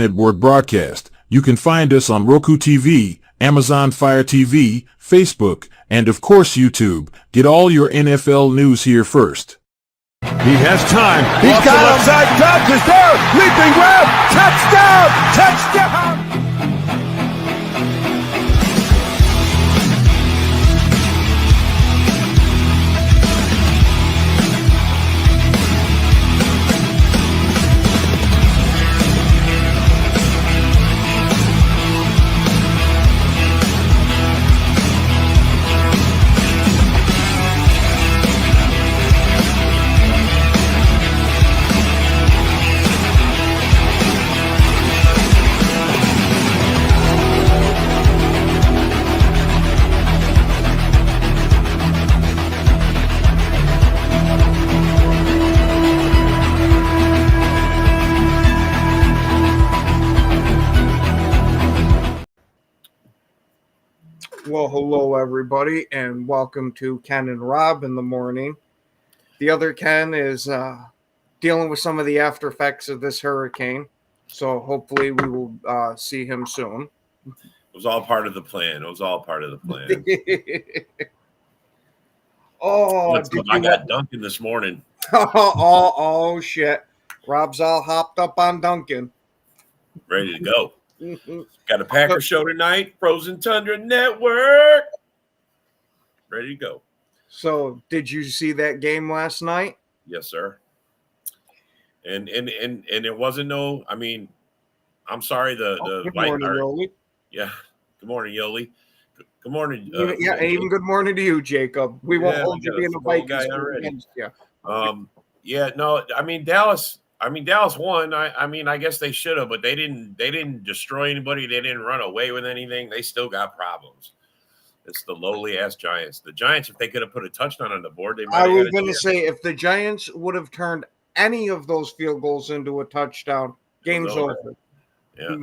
Network broadcast. You can find us on Roku TV, Amazon Fire TV, Facebook, and of course YouTube. Get all your NFL news here first. He has time. He's got the left side. Dobbs is there. Leaping grab. Touchdown. Touchdown. Well, hello everybody, and welcome to Ken and Rob in the morning. The other Ken is dealing with some of the after effects of this hurricane, so hopefully we will see him soon. It was all part of the plan. I got Duncan this morning. oh, shit. Rob's all hopped up on Duncan. Ready to go. Got a Packer show tonight. Frozen Tundra Network. Ready to go. So, did you see that game last night? Yes, sir. And it wasn't no. I mean, I'm sorry. Good morning, Yoli. Yeah. Good morning, Yoli. Good morning. Even good morning to you, Jacob. We won't hold you being a Vikings already. Yeah. No. I mean, Dallas won. I guess they should have, but they didn't destroy anybody. They didn't run away with anything. They still got problems. It's the lowly ass Giants. The Giants, if they could have put a touchdown on the board, they might have. I was going to say, if the Giants would have turned any of those field goals into a touchdown, game's over. Yeah,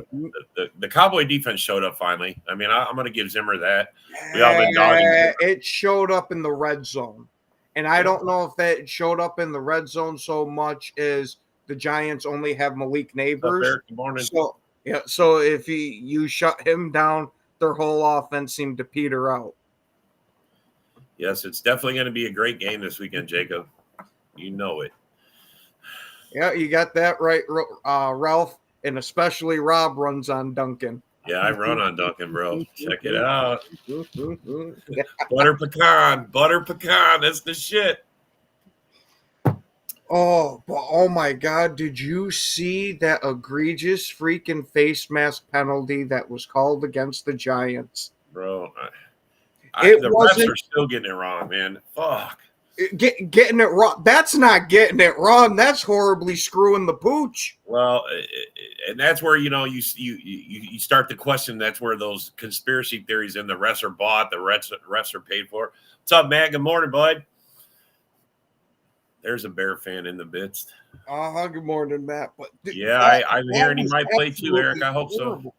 the Cowboy defense showed up finally. I mean, I'm going to give Zimmer that. We all been dogging Zimmer. It showed up in the red zone, and I don't know if that showed up in the red zone so much as the Giants only have Malik Neighbors. Good morning. So if you shut him down, their whole offense seemed to peter out. Yes, it's definitely going to be a great game this weekend, Jacob. You know it. Yeah, you got that right, Ralph, and especially Rob runs on Duncan. Yeah, I run on Duncan, bro. Check it out. Butter pecan. That's the shit. Oh my God. Did you see that egregious freaking face mask penalty that was called against the Giants? Bro, the refs are still getting it wrong, man. Fuck. Getting it wrong. That's not getting it wrong. That's horribly screwing the pooch. Well, and that's where, you start to question. That's where those conspiracy theories and the refs are bought, the refs are paid for. What's up, Matt? Good morning, bud. There's a Bear fan in the midst. Good morning, Matt. But I'm hearing he might play too, Eric. I hope so.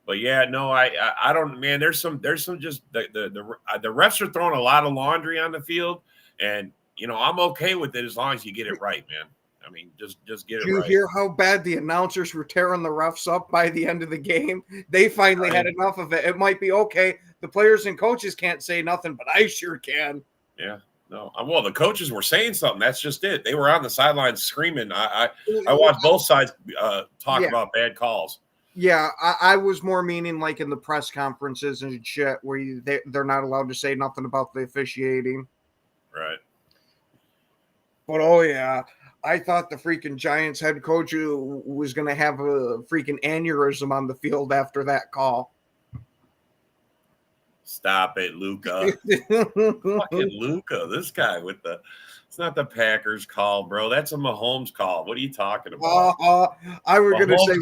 But yeah, no, I don't. Man, there's some just the refs are throwing a lot of laundry on the field, and I'm okay with it as long as you get it right, man. I mean, just get it right. Did you hear how bad the announcers were tearing the refs up by the end of the game? They finally had enough of it. It might be okay. The players and coaches can't say nothing, but I sure can. Yeah. No, well, the coaches were saying something. That's just it. They were on the sidelines screaming. I watched both sides talk about bad calls. Yeah, I was more meaning like in the press conferences and shit where they're not allowed to say nothing about the officiating. Right. But, I thought the freaking Giants head coach was going to have a freaking aneurysm on the field after that call. Stop it, Luca. Fucking Luca. This guy it's not the Packers call, bro. That's a Mahomes call. What are you talking about? I was going to say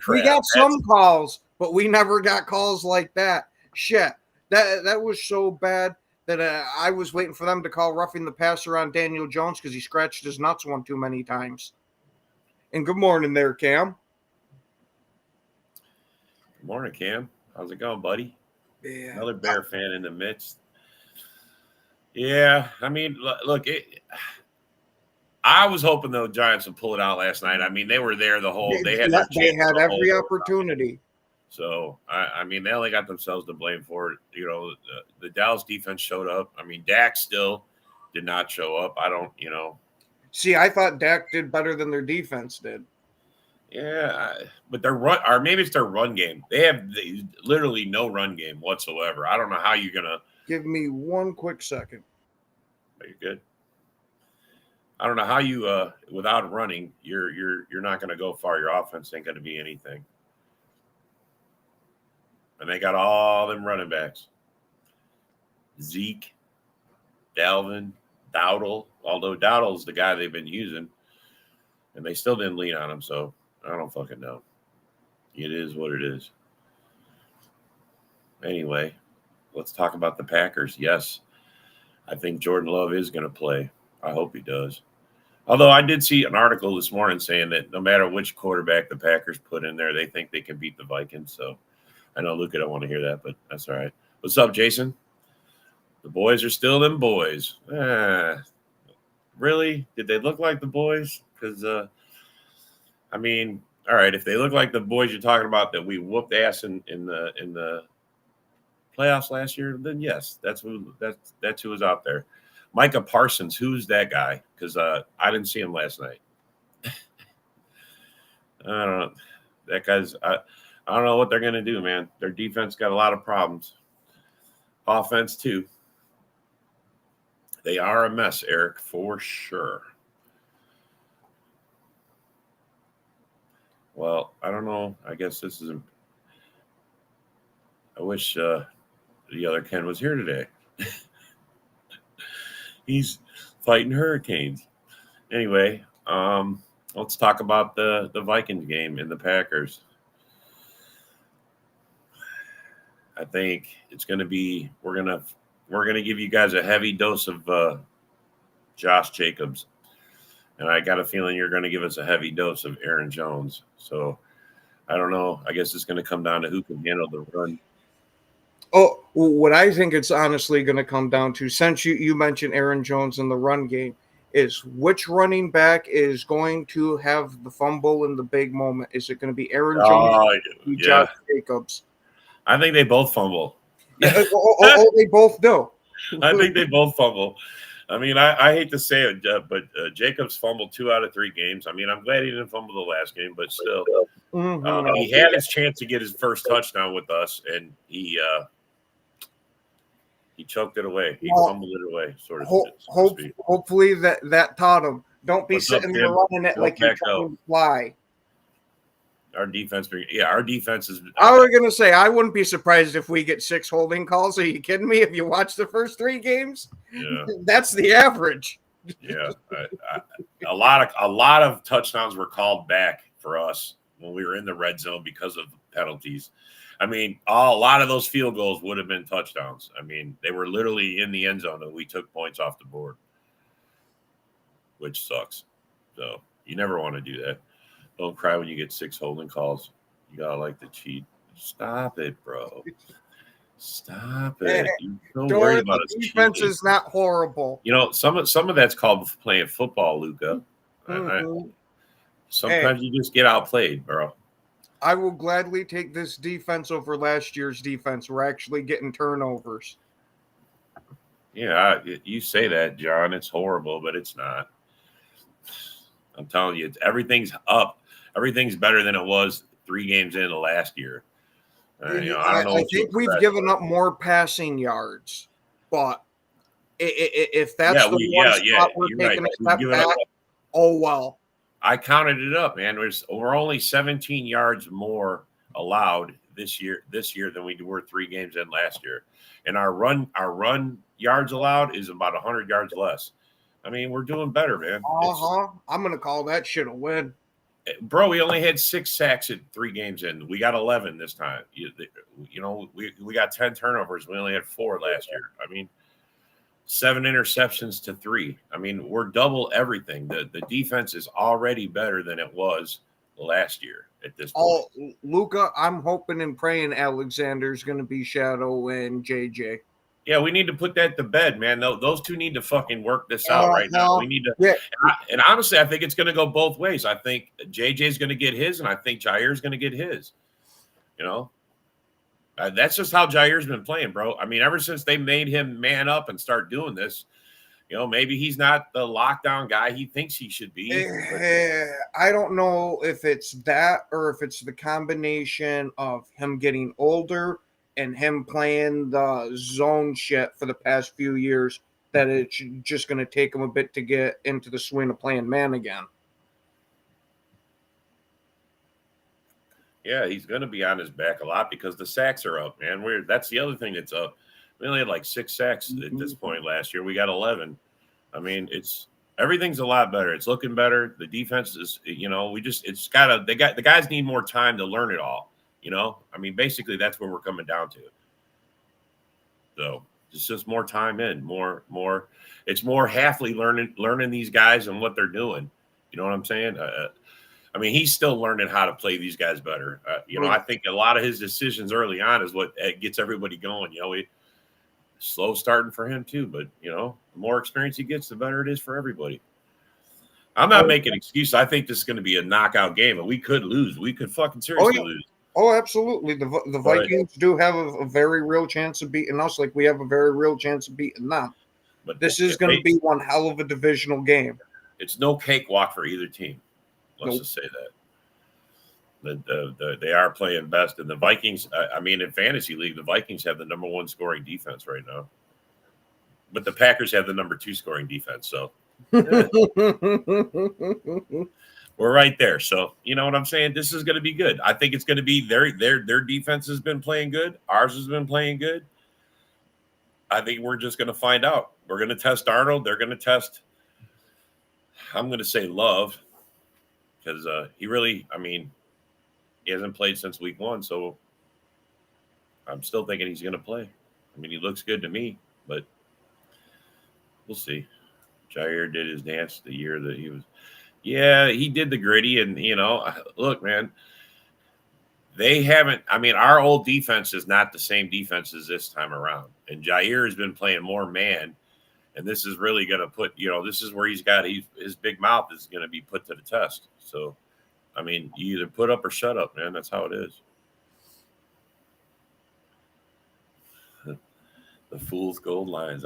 we got some calls, but we never got calls like that. Shit. That was so bad that I was waiting for them to call roughing the passer on Daniel Jones because he scratched his nuts one too many times. And good morning there, Cam. Good morning, Cam. How's it going, buddy? Yeah. Another Bear fan in the midst. Yeah, I mean, look, I was hoping the Giants would pull it out last night. I mean, they were there the whole. They had every opportunity. So I mean, they only got themselves to blame for it. You know, the Dallas defense showed up. I mean, Dak still did not show up. I don't. You know. See, I thought Dak did better than their defense did. Yeah, but their run, or maybe it's their run game. They have literally no run game whatsoever. I don't know how you're gonna. Give me one quick second. Are you good? I don't know how you without running, you're not gonna go far. Your offense ain't gonna be anything. And they got all them running backs. Zeke, Dalvin, Dowdle. Although Dowdle's the guy they've been using, and they still didn't lean on him, so I don't fucking know. It is what it is. Anyway, let's talk about the Packers. Yes, I think Jordan Love is going to play. I hope he does. Although I did see an article this morning saying that no matter which quarterback the Packers put in there, they think they can beat the Vikings. So I know Luca don't want to hear that, but that's all right. What's up, Jason? The boys are still them boys. Really? Did they look like the boys? Because, I mean, all right, if they look like the boys you're talking about that we whooped ass in the playoffs last year, then yes, that's who was out there. Micah Parsons, who's that guy? Because I didn't see him last night. I don't know. That guy's I don't know what they're gonna do, man. Their defense got a lot of problems. Offense too. They are a mess, Eric, for sure. Well, I don't know. I guess this is. I wish the other Ken was here today. He's fighting hurricanes. Anyway, let's talk about the Vikings game and the Packers. I think it's going to be we're going to give you guys a heavy dose of Josh Jacobs. And I got a feeling you're going to give us a heavy dose of Aaron Jones. So I don't know. I guess it's going to come down to who can handle the run. Oh, what I think it's honestly going to come down to, since you mentioned Aaron Jones in the run game, is which running back is going to have the fumble in the big moment? Is it going to be Aaron Jones or Josh Jacobs? I think they both fumble. They both do. I think they both fumble. I mean, I hate to say it, but Jacobs fumbled 2 out of 3 games. I mean, I'm glad he didn't fumble the last game, but still, he had his chance to get his first touchdown with us, and he choked it away. He fumbled it away, sort of. Hopefully that taught him. Don't be sitting there running it like you're trying to fly. Our defense is. I was going to say, I wouldn't be surprised if we get 6 holding calls. Are you kidding me? If you watch the first 3 games, that's the average. Yeah, a lot of touchdowns were called back for us when we were in the red zone because of penalties. I mean, a lot of those field goals would have been touchdowns. I mean, they were literally in the end zone and we took points off the board, which sucks. So you never want to do that. Don't cry when you get 6 holding calls. You gotta like to cheat. Stop it, bro. Stop it. You're so worried about us. Defense cheating. Is not horrible. You know, some of that's called playing football, Luca. Sometimes you just get outplayed, bro. I will gladly take this defense over last year's defense. We're actually getting turnovers. Yeah, you say that, John. It's horrible, but it's not. I'm telling you, everything's up. Everything's better than it was 3 games into last year. I don't know. I think we've given up more passing yards, but if that's spot we're taking a step back, oh well. I counted it up, man. We're only 17 yards more allowed this year than we were 3 games in last year, and our run yards allowed is about 100 yards less. I mean, we're doing better, man. I'm gonna call that shit a win. Bro, we only had 6 sacks at 3 games in. We got 11 this time. We got 10 turnovers. We only had 4 last year. I mean, 7 interceptions to 3. I mean, we're double everything. The defense is already better than it was last year at this point. Luca, I'm hoping and praying Alexander's going to be Shadow and JJ. Yeah, we need to put that to bed, man. Those two need to fucking work this out right now. We need to. Yeah. And honestly, I think it's going to go both ways. I think JJ's going to get his, and I think Jair's going to get his. You know, that's just how Jair's been playing, bro. I mean, ever since they made him man up and start doing this, you know, maybe he's not the lockdown guy he thinks he should be. I don't know if it's that or if it's the combination of him getting older and him playing the zone shit for the past few years that it's just going to take him a bit to get into the swing of playing man again. Yeah, he's going to be on his back a lot because the sacks are up, man. That's the other thing that's up. We only had like 6 sacks at this point last year. We got 11. I mean, everything's a lot better. It's looking better. The defense is, you know, the guys need more time to learn it all. You know, I mean, basically that's where we're coming down to. So it's just more time in, more. It's more Halfley learning these guys and what they're doing. You know what I'm saying? I mean, he's still learning how to play these guys better. You know, I think a lot of his decisions early on is what gets everybody going. You know, slow starting for him too, but you know, the more experience he gets, the better it is for everybody. I'm not making excuses. I think this is going to be a knockout game, and we could lose. We could fucking seriously lose. Oh, absolutely. The Vikings do have a very real chance of beating us, like we have a very real chance of beating them. But this is going to be one hell of a divisional game. It's no cakewalk for either team. Let's just say that. They are playing best. And the Vikings, I mean, in fantasy league, the Vikings have the number 1 scoring defense right now. But the Packers have the number 2 scoring defense. So we're right there. So, you know what I'm saying? This is going to be good. I think it's going to be their defense has been playing good. Ours has been playing good. I think we're just going to find out. We're going to test Arnold. They're going to test, I'm going to say Love, because he hasn't played since week 1. So I'm still thinking he's going to play. I mean, he looks good to me, but we'll see. Jair did his dance the year that he was. Yeah, he did the gritty. And, you know, look, man, they haven't. I mean, our old defense is not the same defense as this time around. And Jair has been playing more man. And this is really going to put, you know, this is where he's got his big mouth is going to be put to the test. So, I mean, you either put up or shut up, man. That's how it is. The fool's gold lines.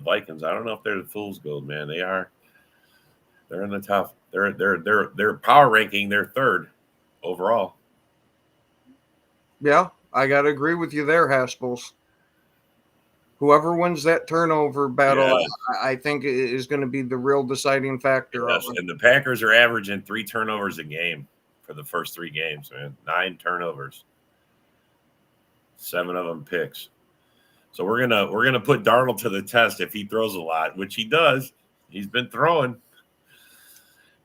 Vikings. I don't know if they're the fool's gold, man. They are. They're in the top. They're power ranking. They're 3rd overall. Yeah, I gotta agree with you there, Haspels. Whoever wins that turnover battle, I think is going to be the real deciding factor. Yes, and the Packers are averaging 3 turnovers a game for the first 3 games, man. 9 turnovers, 7 of them picks. So we're gonna put Darnold to the test if he throws a lot, which he does. He's been throwing.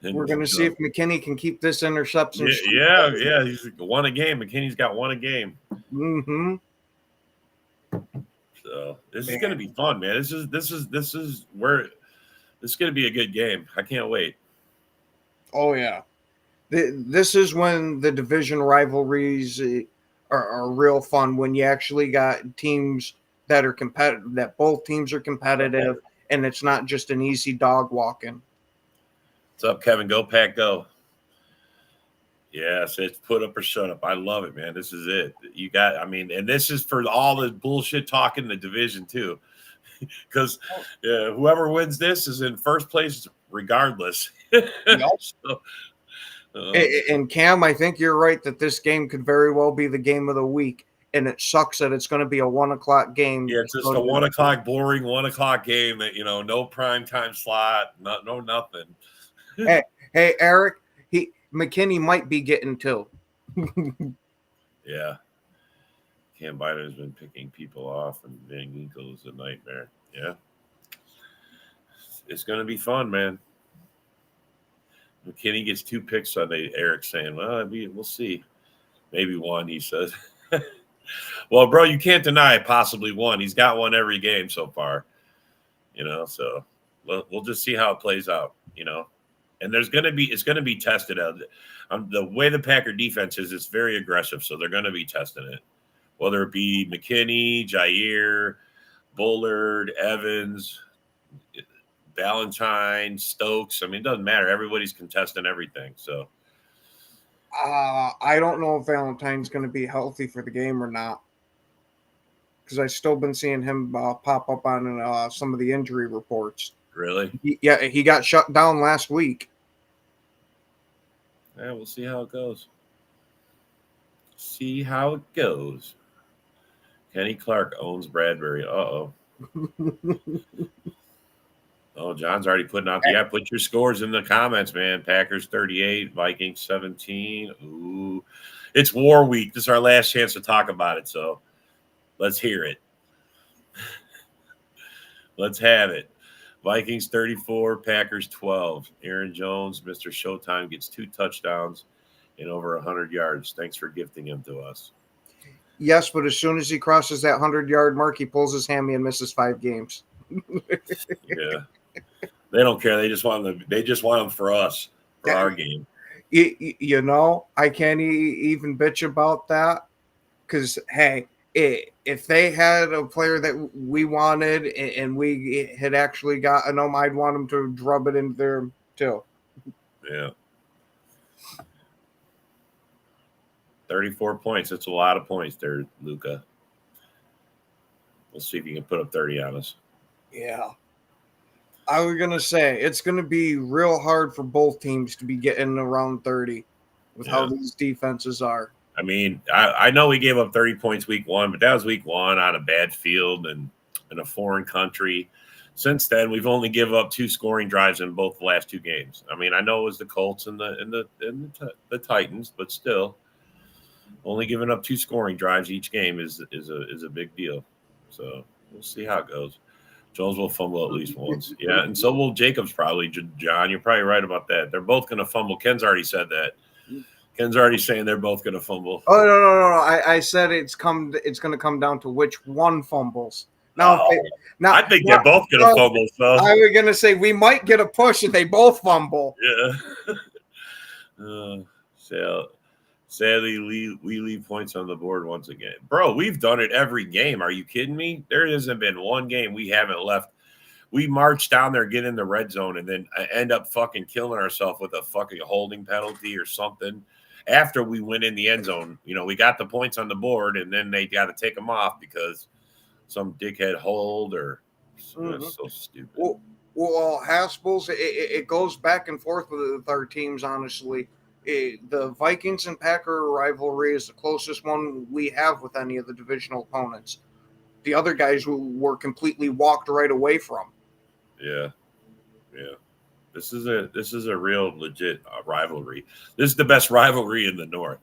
And we're going to see if McKinney can keep this interception. Yeah. He's won a game. McKinney's got 1 a game. Mm-hmm. So this is going to be fun, man. This is going to be a good game. I can't wait. Oh yeah, this is when the division rivalries are real fun. When you actually got teams that are competitive, that both teams are competitive, and it's not just an easy dog walking. What's up, Kevin? Go Pack, go. Yes, it's put up or shut up. I love it, man. This is it. And this is for all the bullshit talk in the division too, because whoever wins this is in first place regardless. So, and Cam, I think you're right that this game could very well be the game of the week, and it sucks that it's going to be a 1:00 game. Yeah, it's just a 1:00 boring 1:00 game that no prime time slot, no nothing. Hey, Eric, McKinney might be getting 2. Yeah. Cam Biden's been picking people off, and Van Ginkel is a nightmare. Yeah. It's going to be fun, man. McKinney gets 2 picks Sunday. Eric's saying, well, we'll see. Maybe 1, he says. Well, bro, you can't deny possibly 1. He's got 1 every game so far. So we'll just see how it plays out, And it's going to be tested out. The way the Packer defense is, it's very aggressive, so they're going to be testing it. Whether it be McKinney, Jair, Bullard, Evans, Valentine, Stokes. I mean, it doesn't matter. Everybody's contesting everything. So I don't know if Valentine's going to be healthy for the game or not, because I've still been seeing him pop up on some of the injury reports. really, he got shut down last week. Yeah, we'll see how it goes. See how it goes. Kenny Clark owns Bradbury. Uh-oh. Oh, John's already putting out. Yeah, put your scores in the comments, man. Packers 38, Vikings 17. Ooh. It's war week. This is our last chance to talk about it, so let's hear it. Let's have it. Vikings 34, Packers 12. Aaron Jones, Mr. Showtime, gets 2 touchdowns and over 100 yards. Thanks for gifting him to us. Yes, but as soon as he crosses that 100-yard mark, he pulls his hammy and misses 5 games. Yeah. They don't care. They just want them. They just want them for us, for our game. You know, I can't even bitch about that, because, hey, if they had a player that we wanted and we had actually gotten them, I'd want them to drub it in there too. Yeah. 34 points. That's a lot of points there, Luca. We'll see if you can put up 30 on us. Yeah. I was going to say, it's going to be real hard for both teams to be getting around 30 with how these defenses are. I mean, I know we gave up 30 points week 1, but that was week 1 on a bad field and in a foreign country. Since then, we've only given up 2 scoring drives in both the last 2 games. I mean, I know it was the Colts and the Titans, but still, only giving up 2 scoring drives each game is a big deal. So we'll see how it goes. Jones will fumble at least once. Yeah, and so will Jacobs probably. John, you're probably right about that. They're both going to fumble. Ken's already said that. Ken's already saying they're both going to fumble. Oh, no. I said it's going to come down to which one fumbles. Now, I think they're both going to fumble. So I was going to say we might get a push if they both fumble. Yeah. Sadly, we leave points on the board once again. Bro, we've done it every game. Are you kidding me? There hasn't been one game we haven't left. We march down there, get in the red zone, and then end up fucking killing ourselves with a fucking holding penalty or something. After we went in the end zone, you know, we got the points on the board, and then they got to take them off because some dickhead hold or that's so stupid. Well, Haspels, it goes back and forth with our teams, honestly. The Vikings and Packer rivalry is the closest one we have with any of the divisional opponents. The other guys were completely walked right away from. Yeah. This is a real legit rivalry. This is the best rivalry in the North.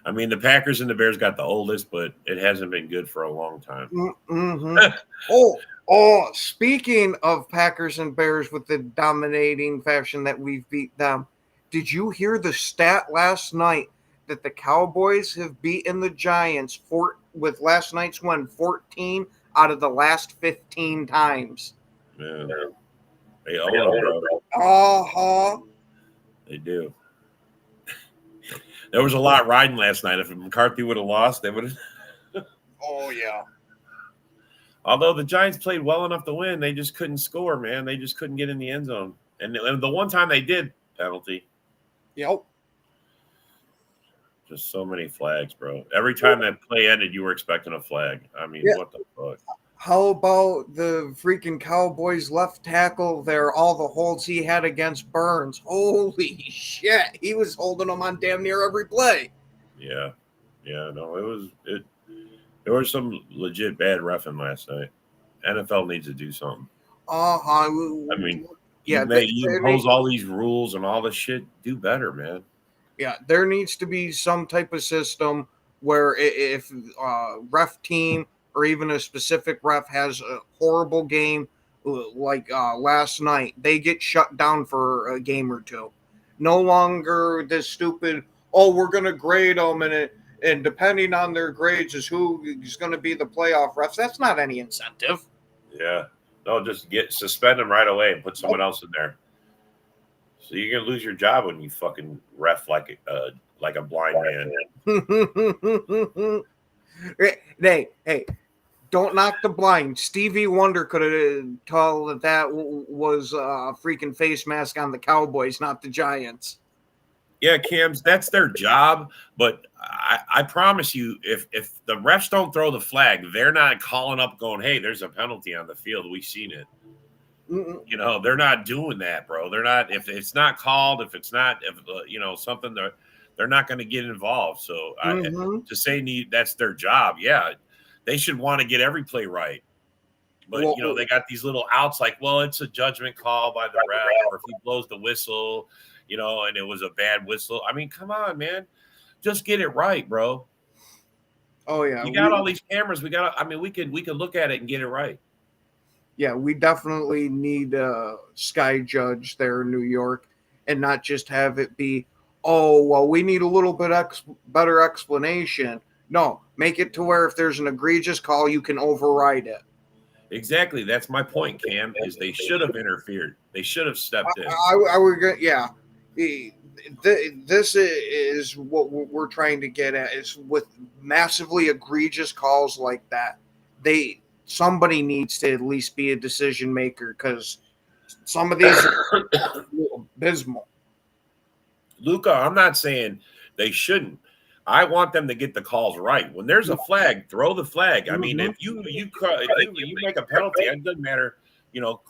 I mean, the Packers and the Bears got the oldest, but it hasn't been good for a long time. Oh, speaking of Packers and Bears with the dominating fashion that we've beat them, did you hear the stat last night that the Cowboys have beaten the Giants with last night's win 14 out of the last 15 times? Yeah. They own them, bro. Uh-huh. They do. There was a lot riding last night. If McCarthy would have lost, they would have. Oh, yeah. Although the Giants played well enough to win, they just couldn't score, man. They just couldn't get in the end zone. And the one time they did, penalty. Yep. Just so many flags, bro. Every time that play ended, you were expecting a flag. I mean, What the fuck? How about the freaking Cowboys left tackle there, all the holds he had against Burns? Holy shit. He was holding them on damn near every play. Yeah. No, there was some legit bad reffing last night. NFL needs to do something. I mean, you impose all these rules and all this shit. Do better, man. Yeah, there needs to be some type of system where if ref team or even a specific ref has a horrible game like last night, they get shut down for a game or 2. No longer this stupid, we're going to grade them and depending on their grades is who is going to be the playoff refs. That's not any incentive. Yeah. No, just suspend them right away and put someone else in there. So you're going to lose your job when you fucking ref like a blind man. Hey, don't knock the blind. Stevie Wonder could have told that was a freaking face mask on the Cowboys, not the Giants. Yeah, Cams, that's their job. But I promise you, if the refs don't throw the flag, they're not calling up going, hey, there's a penalty on the field. We've seen it. You know, they're not doing that, bro. They're not. If it's not called, if it's not, something, they're not going to get involved. So to say that's their job, yeah, they should want to get every play right. But they got these little outs like, well, it's a judgment call by the ref, or if he blows the whistle, and it was a bad whistle. I mean, come on, man, just get it right, bro. Oh yeah, you got all these cameras. We can look at it and get it right. Yeah, we definitely need a Sky Judge there in New York, and not just have it be, oh, well, we need a little bit better explanation. No, make it to where if there's an egregious call, you can override it. Exactly. That's my point, Cam, is they should have interfered. They should have stepped in. I would go, yeah. This is what we're trying to get at, is with massively egregious calls like that, somebody needs to at least be a decision maker, because some of these are abysmal. Luca, I'm not saying they shouldn't. I want them to get the calls right. When there's a flag, throw the flag. I mean, if you make a penalty, it doesn't matter,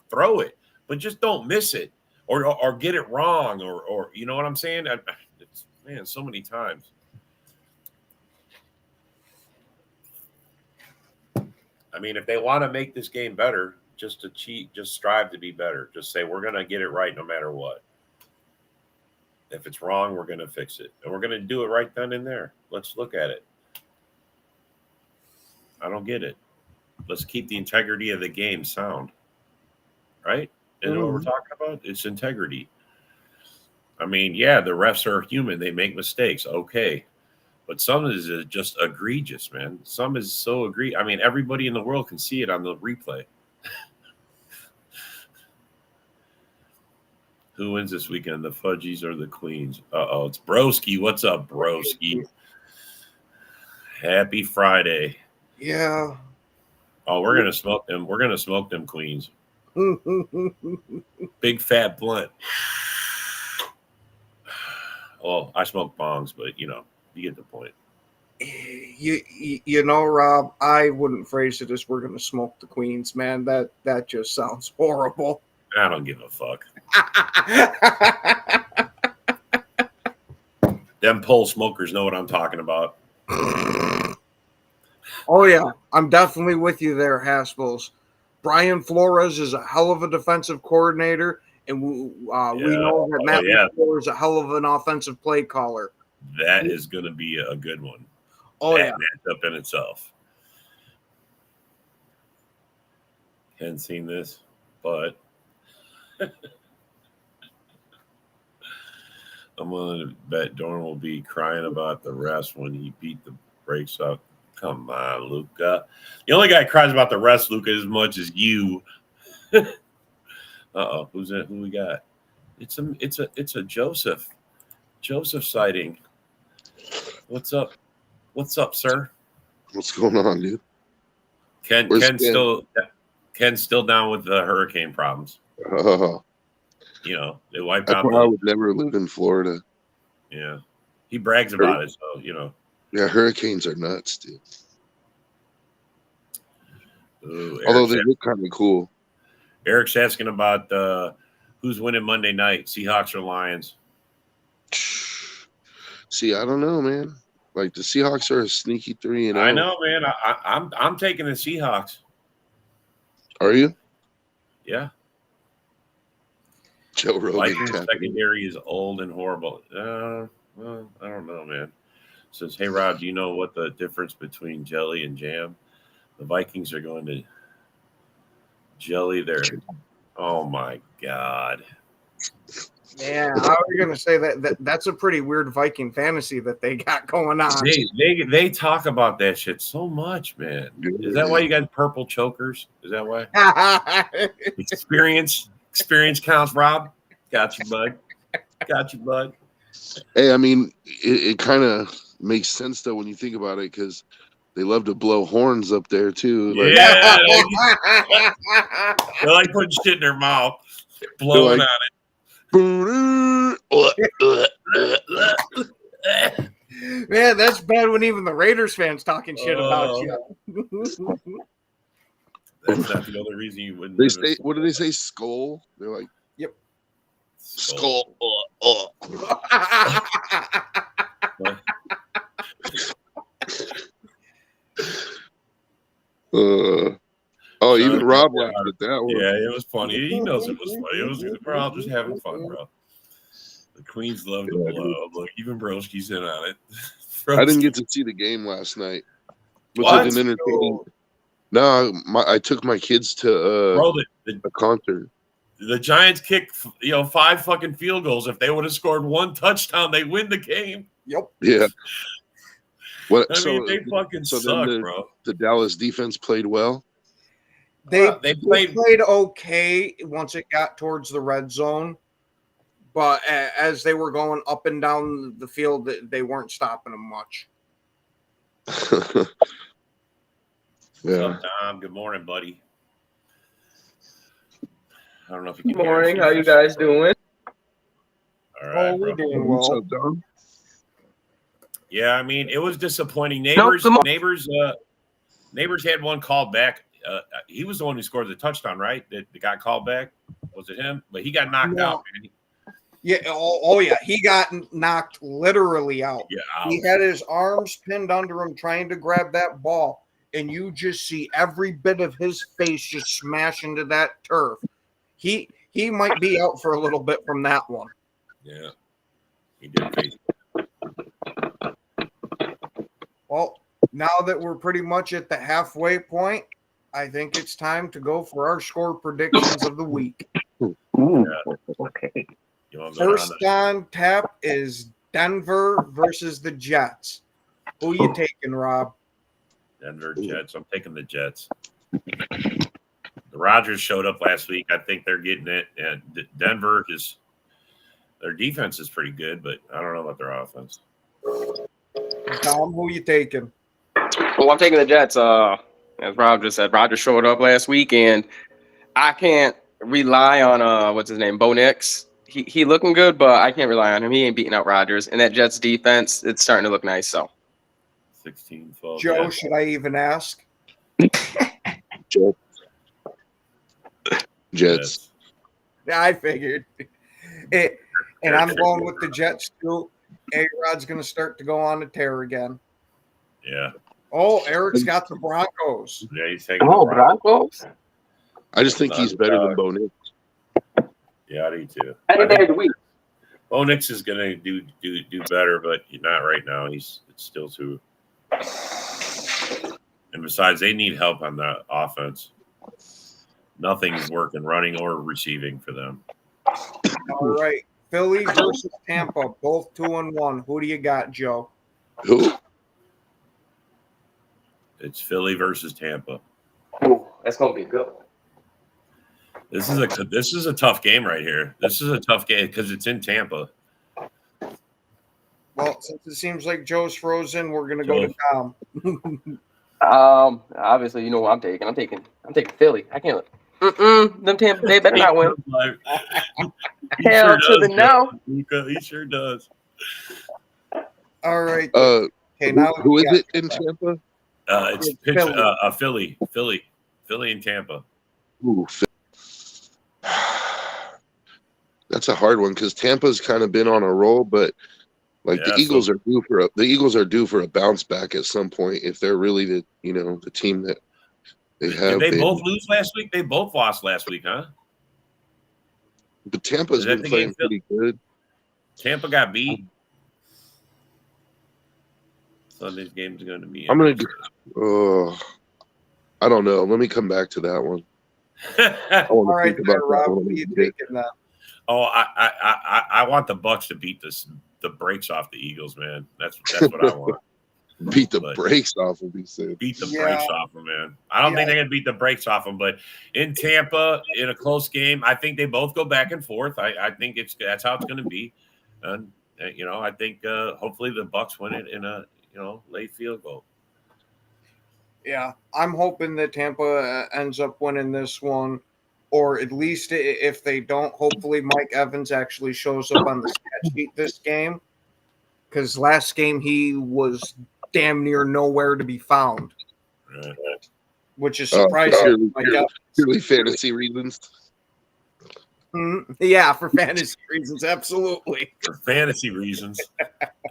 throw it, but just don't miss it or get it wrong or you know what I'm saying? Man, so many times. I mean, if they want to make this game better, just strive to be better. Just say, we're going to get it right no matter what. If it's wrong, we're going to fix it. And we're going to do it right then and there. Let's look at it. I don't get it. Let's keep the integrity of the game sound. Right? Isn't what we're talking about? It's integrity. I mean, yeah, the refs are human. They make mistakes. Okay. But some is just egregious, man. Some is so egregious. I mean, everybody in the world can see it on the replay. Who wins this weekend, the Fudgies or the Queens? Uh-oh, it's Broski. What's up, Broski? Happy Friday. Yeah. Oh, we're going to smoke them. We're going to smoke them Queens. Big fat blunt. Well, I smoke bongs, but, you get the point. Rob, I wouldn't phrase it as we're going to smoke the Queens, man. That just sounds horrible. I don't give a fuck. Them pole smokers know what I'm talking about. Oh, yeah. I'm definitely with you there, Haspels. Brian Flores is a hell of a defensive coordinator, and we know that Matt LaFleur is a hell of an offensive play caller. That is going to be a good one. Oh, that matchup in itself. Hadn't seen this, but I'm willing to bet Dorn will be crying about the refs when he beat the brakes up. Come on, Luca. The only guy who cries about the refs, Luca, as much as you. Uh-oh, who's it? Who we got? It's a Joseph sighting. What's up? What's up, sir? What's going on, dude? Ken's still down with the hurricane problems. They wiped out. I would never live in Florida. Yeah, he brags about it, so Yeah, hurricanes are nuts, dude. Ooh, although they look kind of cool. Eric's asking about who's winning Monday night, Seahawks or Lions. See, I don't know, man. Like, the Seahawks are a sneaky 3-0. I know, man. I'm taking the Seahawks. Are you? Yeah. Joe Rogan. Secondary is old and horrible. Well, I don't know, man. Says, hey, Rob, do you know what the difference between jelly and jam? The Vikings are going to jelly there. Oh, my God. Yeah, I was going to say that's a pretty weird Viking fantasy that they got going on. They talk about that shit so much, man. Is that why you got purple chokers? Is that why? Experience counts, Rob. Got you, bud. Hey, I mean, it kind of makes sense, though, when you think about it, because They love to blow horns up there too. Like, Yeah, they like putting shit in their mouth, blowing like, on it. Man, that's bad when even the Raiders fans talking shit about you. That's not the only reason you wouldn't. They say, what do they say? Skull. They're like, yep. Skull. Even Rob laughed at that one. Yeah, it was funny. He knows it was funny. It was we're all just having fun, bro. The Queens love to blow. Look, even Broski's in on it. I didn't get to see the game last night. Was What? it an entertaining? No, I took my kids to a concert. The Giants kicked 5 fucking field goals. If they would have scored 1 touchdown, they win the game. Yep. Yeah. They fucking suck, bro. The Dallas defense played well. They played okay once it got towards the red zone, but as they were going up and down the field, they weren't stopping them much. Yeah. What's up, Tom? Good morning, buddy. I don't know if you can Good morning. How you guys doing? All right, we're bro. doing well. What's up, Dom? Yeah, I mean, it was disappointing. Neighbors had one called back. He was the one who scored the touchdown, right? That got called back. Was it him? But he got knocked out, man. Yeah. Oh, yeah. He got knocked literally out. Yeah. He had his arms pinned under him trying to grab that ball, and you just see every bit of his face just smash into that turf. He might be out for a little bit from that one. Yeah. He did face. Well, now that we're pretty much at the halfway point, I think it's time to go for our score predictions of the week. Ooh, okay. First on tap is Denver versus the Jets. Who you taking, Rob? Denver Jets. I'm taking the Jets. The Rodgers showed up last week. I think they're getting it. And Denver their defense is pretty good, but I don't know about their offense. Tom, who you taking? Well, I'm taking the Jets. As Rob just said, Rodgers showed up last week, and I can't rely on what's his name, Bo Nix. He looking good, but I can't rely on him. He ain't beating out Rodgers. And that Jets defense, it's starting to look nice. So 16-12. Joe, should I even ask? Jets. Yeah, I figured. And I'm going with the Jets too. A-Rod's going to start to go on a tear again. Yeah. Oh, Eric's got the Broncos. Yeah, he's taking the Broncos. I just think he's better than Bo Nix. Yeah, I do too. Bo Nix is going to do better, but not right now. It's still too. And besides, they need help on the offense. Nothing's working, running or receiving for them. All right, Philly versus Tampa, both 2-1. Who do you got, Joe? Who? It's Philly versus Tampa. Ooh, that's gonna be good. This is a tough game right here. This is a tough game because it's in Tampa. Well, since it seems like Joe's frozen, we're gonna go to Tom. Obviously, you know what I'm taking. I'm taking Philly. I can't. Them Tampa, they better not win. Hell sure to the no. He sure does. All right. Okay, now who is it in Tampa? It's Philly and Tampa. Ooh, that's a hard one because Tampa's kind of been on a roll, but the Eagles are due for a bounce back at some point if they're really the team that they have. Did they both lose last week? They both lost last week, huh? But Tampa's been playing pretty good. Tampa got beat. Sunday's game's going to be. I don't know. Let me come back to that one. All right, Rob, what are you taking that? Oh, I want the Bucks to beat the brakes off the Eagles, man. That's what I want. Beat the brakes off them, he said. Beat the brakes off them, man. I don't think they're going to beat the brakes off them, but in Tampa, in a close game, I think they both go back and forth. I think that's how it's going to be. And, I think hopefully the Bucks win it in a late field goal. Yeah, I'm hoping that Tampa ends up winning this one, or at least if they don't, hopefully Mike Evans actually shows up on the stat sheet this game, because last game he was damn near nowhere to be found, which is surprising. Purely fantasy reasons. Yeah, for fantasy reasons, absolutely. For fantasy reasons,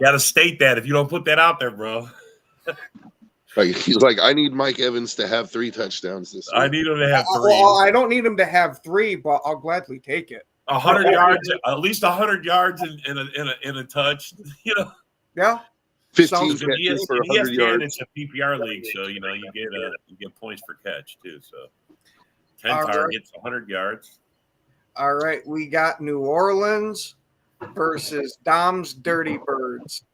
got to state that if you don't put that out there, bro. Like he's like, I need Mike Evans to have 3 touchdowns this week. I need him to have 3. Well, I don't need him to have 3, but I'll gladly take it. 100 yards, at least 100 yards in a touch. You know. Yeah. 15 catches for 100 yards. It's a PPR league, so you get points per catch too. So 10 targets, 100 yards. All right, we got New Orleans versus Dom's Dirty Birds.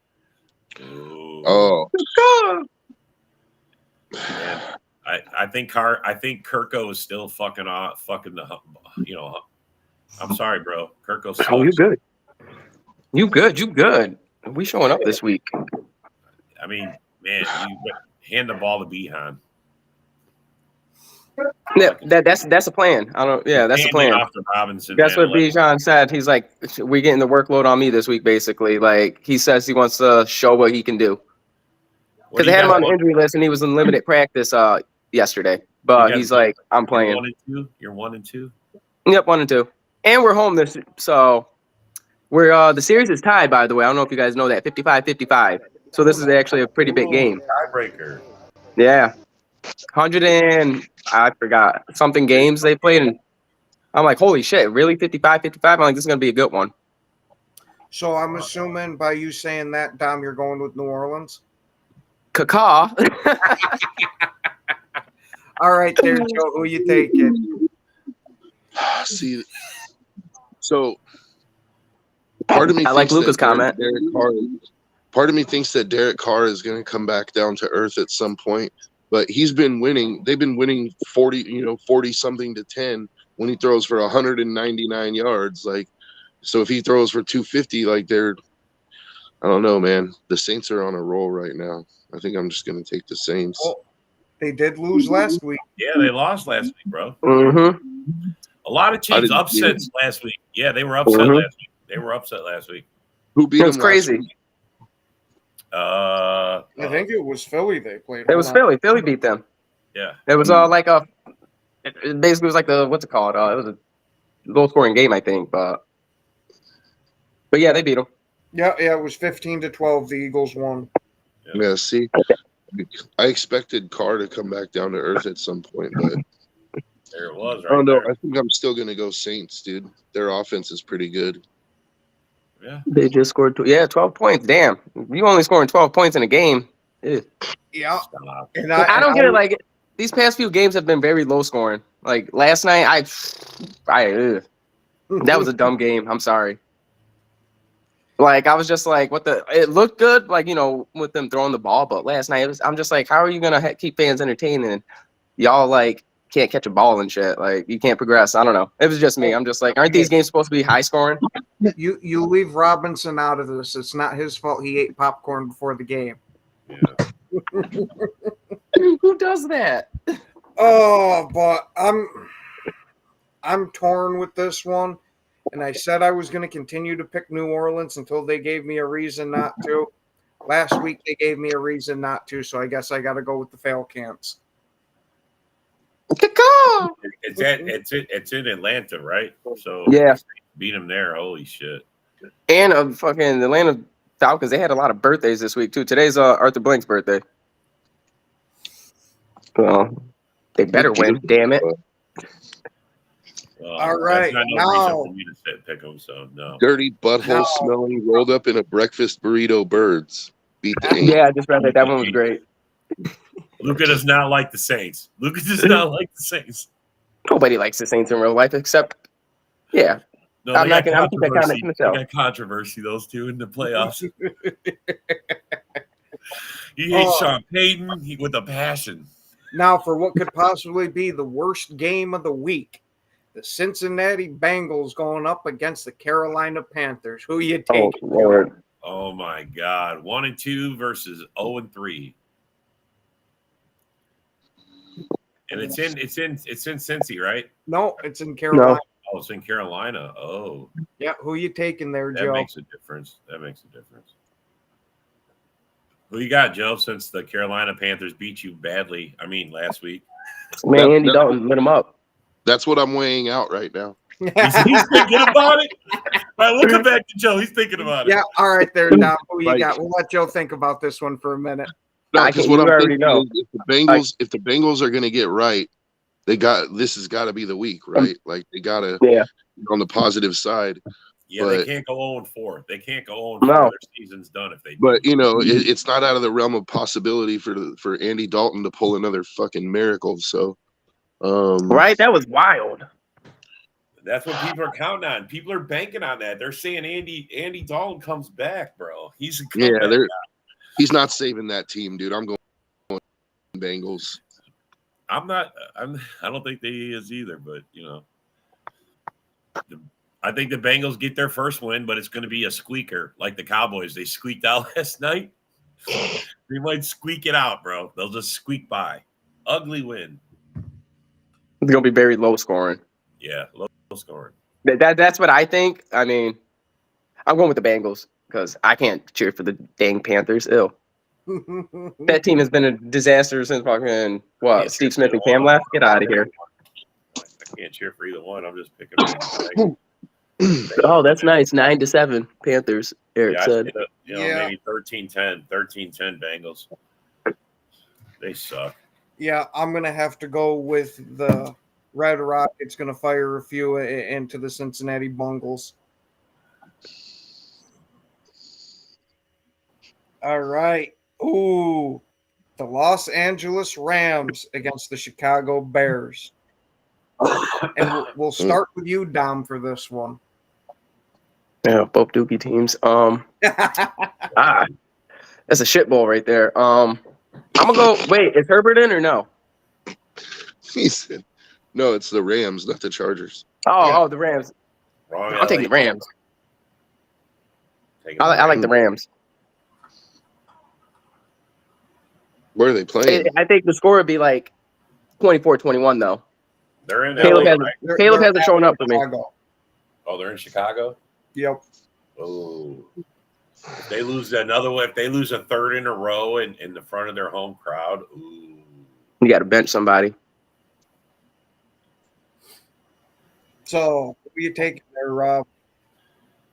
Oh. Man, I think Kirko is still fucking the. I'm sorry, bro. Kirko sucks. Oh, you good? You good? We showing up this week. I mean, man, you hand the ball to Behan. Yeah, that's a plan. I don't. Yeah, that's the plan. Robinson, that's what Bijan said. He's like, we're getting the workload on me this week, basically. Like he says, he wants to show what he can do. Because they had him on the injury list, and he was in limited practice yesterday. But he's like, I'm playing. 1 and 2. You're 1 and 2. Yep, 1 and 2, and we're home this. So we're the series is tied. By the way, I don't know if you guys know that 55-55. So this is actually a pretty big game. Tiebreaker. Yeah. 100 and I forgot something games they played, and I'm like, holy shit, really 55-55? I'm like, this is gonna be a good one. So I'm assuming by you saying that, Dom, you're going with New Orleans. Caca. All right, there, Joe. Who you taking? See, so part of me. I like Luca's comment. Part of me thinks that Derek Carr is going to come back down to earth at some point. But he's been winning. They've been winning 40 something to 10 when he throws for 199 yards. Like, so if he throws for 250, like I don't know, man. The Saints are on a roll right now. I think I'm just going to take the Saints. Oh, they did lose last week. Yeah, they lost last week, bro. Mm-hmm. A lot of teams upsets last week. Yeah, they were upset last week. They were upset last week. Who beat them? Crazy. I think it was Philly they played. It was Philly. Philly beat them. Yeah. It was it basically was like what's it called? It was a low scoring game, I think, but yeah, they beat them. Yeah, it was 15-12. The Eagles won. Yeah, see, I expected Carr to come back down to earth at some point, but there it was. Right. Oh no, I think I'm still gonna go Saints, dude. Their offense is pretty good. Yeah, they just scored 12 points. Damn, you only scoring 12 points in a game. Ew. Yeah, and I don't get it. Like these past few games have been very low scoring. Like last night, that was a dumb game. I'm sorry. Like I was just like, it looked good, like with them throwing the ball, but last night I'm just like, how are you gonna keep fans entertained and y'all like can't catch a ball and shit? Like you can't progress. I don't know. It was just me. I'm just like, aren't these games supposed to be high scoring? You leave Robinson out of this. It's not his fault. He ate popcorn before the game. Yeah. Who does that? Oh, but I'm torn with this one. And I said I was going to continue to pick New Orleans until they gave me a reason not to. Last week they gave me a reason not to, so I guess I got to go with the Falcons. It's in Atlanta, right? So yeah, beat them there. Holy shit! And fucking Atlanta Falcons. They had a lot of birthdays this week too. Today's Arthur Blank's birthday. Well, they better win. Damn it! All right, now pick them, so no. Dirty butthole smelling, rolled up in a breakfast burrito. Birds beat the Aints. Yeah, I just read that. That one was great. Luca does not like the Saints. Luca does not like the Saints. Nobody likes the Saints in real life, except No, I'm not gonna keep that comment to myself. They got controversy, those two in the playoffs. He hates Sean Payton with a passion. Now, for what could possibly be the worst game of the week. The Cincinnati Bengals going up against the Carolina Panthers. Who you taking? Oh, Lord. Oh my God. 1 and 2 versus 0 and 3. And it's in Cincy, right? No, it's in Carolina. No. Oh, it's in Carolina. Oh. Yeah, who you taking there, That Joe? makes a difference. Who you got, Joe, since the Carolina Panthers beat you badly, last week? Man, Andy Dalton lit him up. That's what I'm weighing out right now. He's thinking about it. All right, we'll come back to Joe. He's thinking about it. Yeah, all right, there, Dom. Who you got? We'll let Joe think about this one for a minute. No, because what I'm thinking is if the Bengals are going to get right, this has got to be the week, right? Like they got to on the positive side. Yeah, but they can't go 0-4. They can't go 0-4. Their season's done if they do. But it's not out of the realm of possibility for Andy Dalton to pull another fucking miracle. So, right, that was wild. That's what people are counting on. People are banking on that. They're saying Andy Dalton comes back, bro. He's a comeback guy. He's not saving that team, dude. I'm going Bengals. I don't think he is either, but I think the Bengals get their first win, but it's going to be a squeaker like the Cowboys. They squeaked out last night. They might squeak it out, bro. They'll just squeak by. Ugly win. It's going to be very low scoring. Yeah, low scoring. That's what I think. I'm going with the Bengals because I can't cheer for the dang Panthers. Ew. That team has been a disaster since fucking Steve Smith and Cam left. Get out of here. I can't cheer for either one. I'm just picking. Oh, that's nice. 9-7 Panthers. Eric said. Maybe 13-10 Bengals. They suck. Yeah, I'm gonna have to go with the Red Rockets. Going to fire a few into the Cincinnati Bengals. All right. Ooh, the Los Angeles Rams against the Chicago Bears. And we'll start with you, Dom, for this one. Yeah, both Dookie teams. That's a shit bowl right there. I'm gonna go. Wait, is Herbert in or no? He said, "No, it's the Rams, not the Chargers." Oh, the Rams. Wrong. I'll take the Rams. I like the Rams. Where are they playing? I think the score would be like 24-21, though. They're in Caleb LA, Caleb hasn't shown up for me. Oh, they're in Chicago? Yep. Oh. If they lose another one, if they lose a third in a row in the front of their home crowd, ooh. You got to bench somebody. So, who are you taking there, Rob?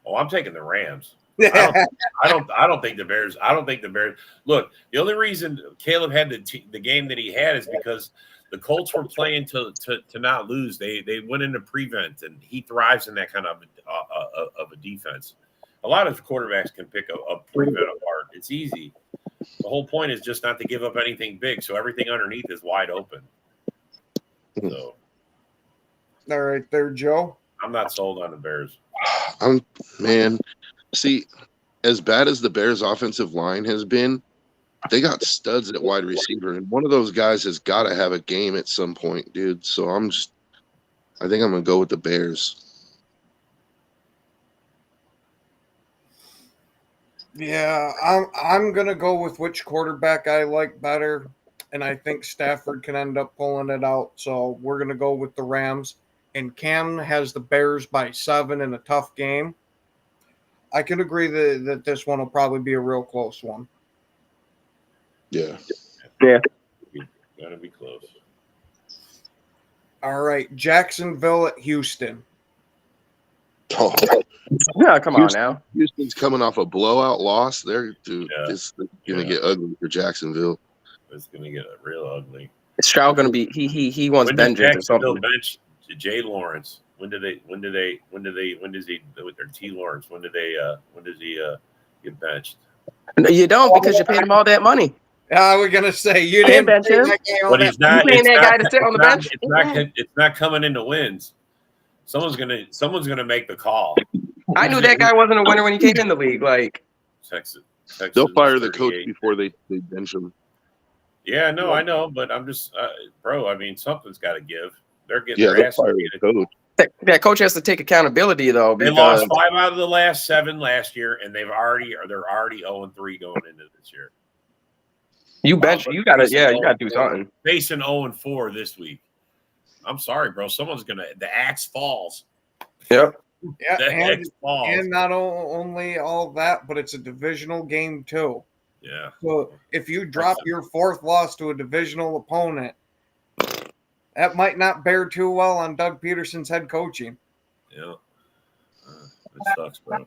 Oh, I'm taking the Rams. I don't think the Bears. Look, the only reason Caleb had the game that he had is because the Colts were playing to not lose. They went into prevent, and he thrives in that kind of a defense. A lot of quarterbacks can pick a prevent apart. It's easy. The whole point is just not to give up anything big, so everything underneath is wide open. So, all right, there, Joe. I'm not sold on the Bears. See, as bad as the Bears' offensive line has been, they got studs at wide receiver, and one of those guys has got to have a game at some point, dude. So I think I'm gonna go with the Bears. Yeah, I'm gonna go with which quarterback I like better, and I think Stafford can end up pulling it out. So we're gonna go with the Rams, and Cam has the Bears by 7 in a tough game. I can agree that this one will probably be a real close one. Yeah. Gotta be close. All right, Jacksonville at Houston. Oh. Yeah, come on now. Houston's coming off a blowout loss. It's gonna get ugly for Jacksonville. It's gonna get real ugly. Is Stroud gonna be? He wants vengeance or something. Bench Jay Lawrence. When does he with their T Lawrence? When does he get benched? No, you don't, because you paid him all that money. I was gonna say you didn't bench him, but he's not. You paying that guy to sit on the bench. It's not coming into wins. Someone's gonna make the call. I knew that guy wasn't a winner when he came in the league. Like Texas they'll fire the coach before they bench him. Yeah, no, I know, but I'm just, bro. I mean, something's got to give. They're getting their ass coach. That coach has to take accountability, though. They lost 5 out of the last 7 last year, and they're already 0-3 going into this year. You bench. You gotta. Yeah, you gotta do something. Facing 0-4 this week. I'm sorry, bro. Someone's gonna. The axe falls. Yep. Yeah, and not only all that, but it's a divisional game too. Yeah. So if you drop your fourth loss to a divisional opponent, that might not bear too well on Doug Peterson's head coaching. Yeah. It sucks, bro.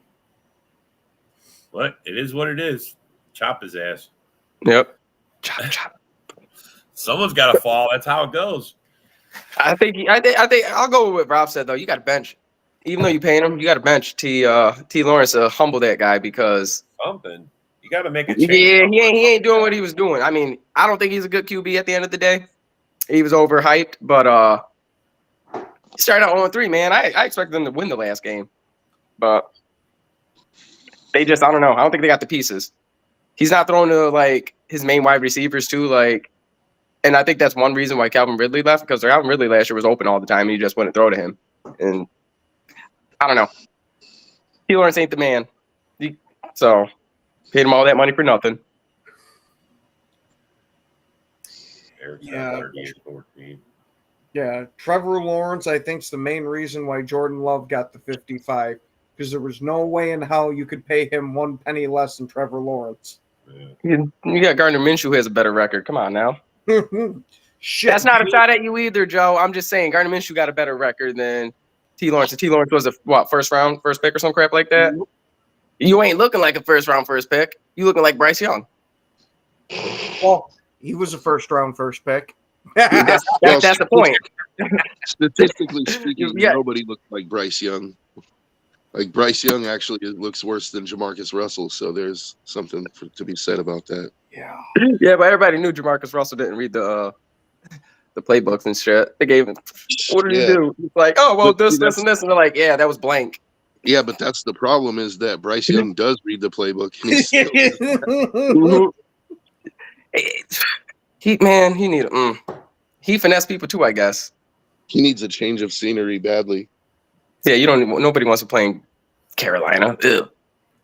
But it is what it is. Chop his ass. Yep. Chop. Someone's got to fall. That's how it goes. I think I'll go with what Rob said though. You got to bench, even though you paying him. You got to bench T. Lawrence to humble that guy because something. You got to make a change. Yeah, he ain't doing what he was doing. I mean, I don't think he's a good QB at the end of the day. He was overhyped, but he started out 0-3, man. I expected them to win the last game, but they just I don't know. I don't think they got the pieces. He's not throwing to like his main wide receivers too, like. And I think that's one reason why Calvin Ridley left, because Calvin Ridley last year was open all the time and you just wouldn't throw to him. And I don't know. T. Lawrence ain't the man. So paid him all that money for nothing. Yeah, Trevor Lawrence, I think, is the main reason why Jordan Love got the 55, because there was no way in hell you could pay him one penny less than Trevor Lawrence. Yeah. You got Gardner Minshew, who has a better record. Come on now. Shit, that's not a shot at you either, Joe. I'm just saying Gardner Minshew got a better record than T. Lawrence. And T. Lawrence was a first pick or some crap like that. You ain't looking like a first pick. You looking like Bryce Young. Well, he was a first pick. That's the point. Statistically speaking, nobody looked like Bryce Young. Like Bryce Young actually looks worse than Jamarcus Russell, so there's something to be said about that. Yeah, but everybody knew Jamarcus Russell didn't read the playbooks and shit. They gave him, what did he do? He's like, oh, well, this, and this. And they're like, yeah, that was blank. Yeah, but that's the problem is that Bryce Young does read the playbook. He finesse people too, I guess. He needs a change of scenery badly. Yeah, nobody wants to play in Carolina. Ew.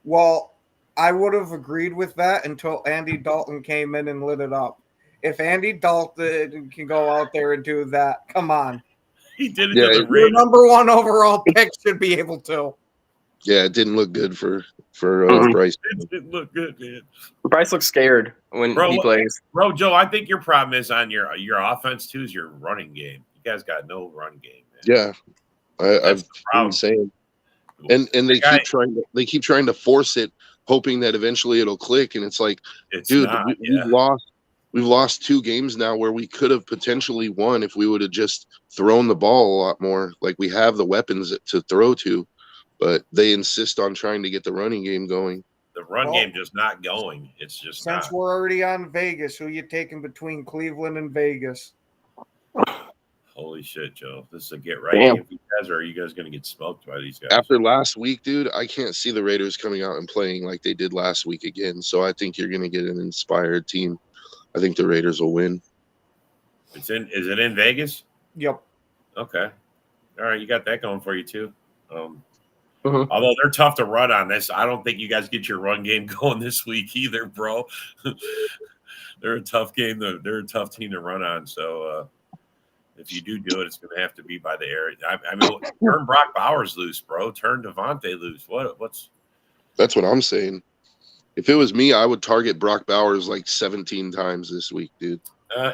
Well, I would have agreed with that until Andy Dalton came in and lit it up. If Andy Dalton can go out there and do that, come on. He did it to the Raiders. Your number one overall pick should be able to. Yeah, it didn't look good for Bryce. It didn't look good, man. Bryce looks scared when he plays. Bro, Joe, I think your problem is on your offense too, is your running game. You guys got no run game, man. Yeah. I've been saying. And they keep trying to force it, hoping that eventually it'll click. And it's like, we've lost 2 games now where we could have potentially won if we would have just thrown the ball a lot more. Like we have the weapons to throw to, but they insist on trying to get the running game going. The run game just not going. It's just since we're already on Vegas, who you taking between Cleveland and Vegas? Holy shit, Joe. This is a get right game for you guys, or are you guys going to get smoked by these guys? After last week, dude, I can't see the Raiders coming out and playing like they did last week again. So I think you're going to get an inspired team. I think the Raiders will win. Is it in Vegas? Yep. Okay. All right, you got that going for you too. Although they're tough to run on this, I don't think you guys get your run game going this week either, bro. They're a tough game. They're a tough team to run on. So if you do it, it's going to have to be by the air. I mean, turn Brock Bowers loose, bro. Turn Devontae loose. What's? That's what I'm saying. If it was me, I would target Brock Bowers like 17 times this week, dude.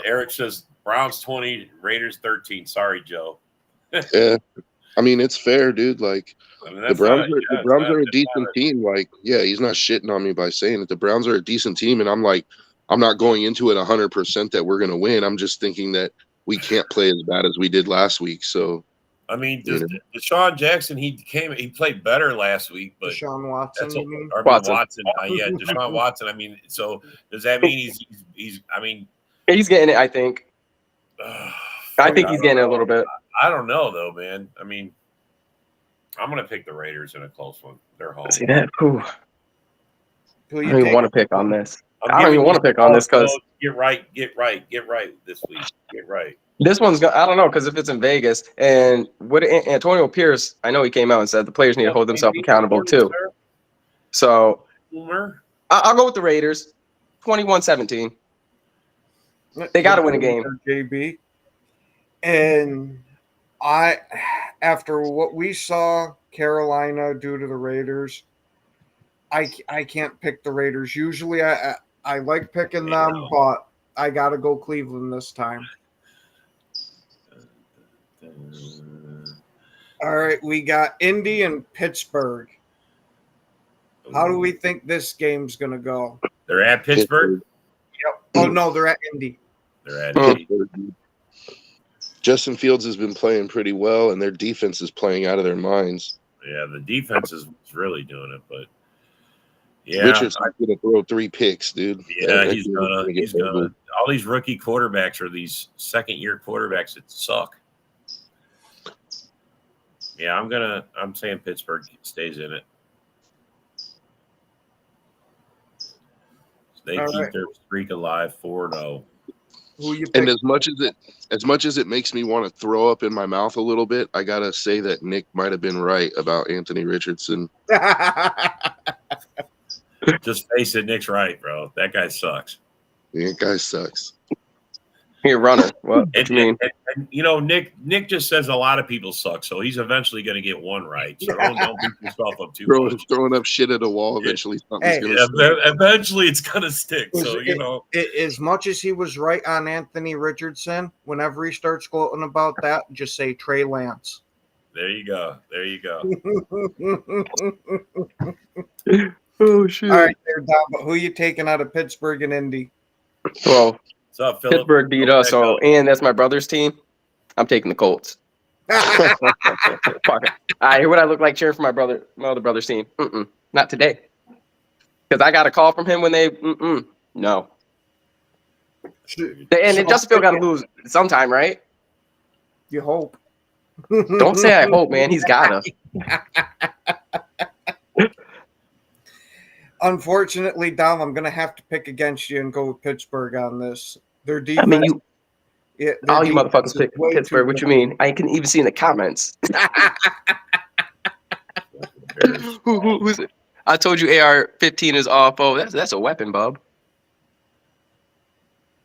Eric says Browns 20, Raiders 13. Sorry, Joe. Yeah, I mean it's fair, dude. Like the Browns are a decent team. Like, yeah, he's not shitting on me by saying it. The Browns are a decent team, and I'm not going into it 100% that we're going to win. I'm just thinking that we can't play as bad as we did last week. So, I mean, Deshaun Jackson, he played better last week, but Deshaun Watson, Watson. Deshaun Watson. I mean, so does that mean he's? I mean, he's getting it. I think. I think he's getting it a little bit. I don't know though, man. I mean, I'm gonna pick the Raiders in a close one. They're home. See that? Who I don't even want to pick on this. I don't even want to pick on this because get right this week. Get right. This one's I don't know, because if it's in Vegas and what Antonio Pierce, I know he came out and said the players need to hold themselves accountable too. So I'll go with the Raiders, 21-17. They got to win a game. JB. And after what we saw Carolina do to the Raiders, I can't pick the Raiders. Usually I like picking them, but I got to go Cleveland this time. All right, we got Indy and Pittsburgh. How do we think this game's going to go? They're at Pittsburgh? Yep. Oh, no, they're at Indy. They're at Indy. Justin Fields has been playing pretty well, and their defense is playing out of their minds. Yeah, the defense is really doing it, but yeah. Richardson's going to throw 3 picks, dude. Yeah, he's gonna. All these rookie quarterbacks are these second-year quarterbacks that suck. Yeah, I'm saying Pittsburgh stays in it. They keep their streak alive 4-0. And as much as it makes me want to throw up in my mouth a little bit, I gotta say that Nick might have been right about Anthony Richardson. Just face it, Nick's right, bro. That guy sucks. That guy sucks. You're a runner. What you mean? And, you know, Nick just says a lot of people suck, so he's eventually going to get one right. So don't beat yourself up too much. Throwing up shit at a wall, eventually something's going to stick. Eventually it's going to stick. So, you know. As much as he was right on Anthony Richardson, whenever he starts gloating about that, just say Trey Lance. There you go. There you go. Oh, shit. All right, there, Don, but who are you taking out of Pittsburgh and Indy? Well, what's up, Phillip? Pittsburgh beat us, and that's my brother's team. I'm taking the Colts. Fuck it. What I look like cheering for my other brother's team? Not today. Because I got a call from him when they no. And Justin Fields got to lose sometime, right? You hope. Don't say I hope, man. He's gotta. Unfortunately, Dom, I'm going to have to pick against you and go with Pittsburgh on this. Their defense. I mean, you motherfuckers pick Pittsburgh. What you mean? I can even see in the comments. Who's it? I told you AR-15 is off. Oh, that's a weapon, bub.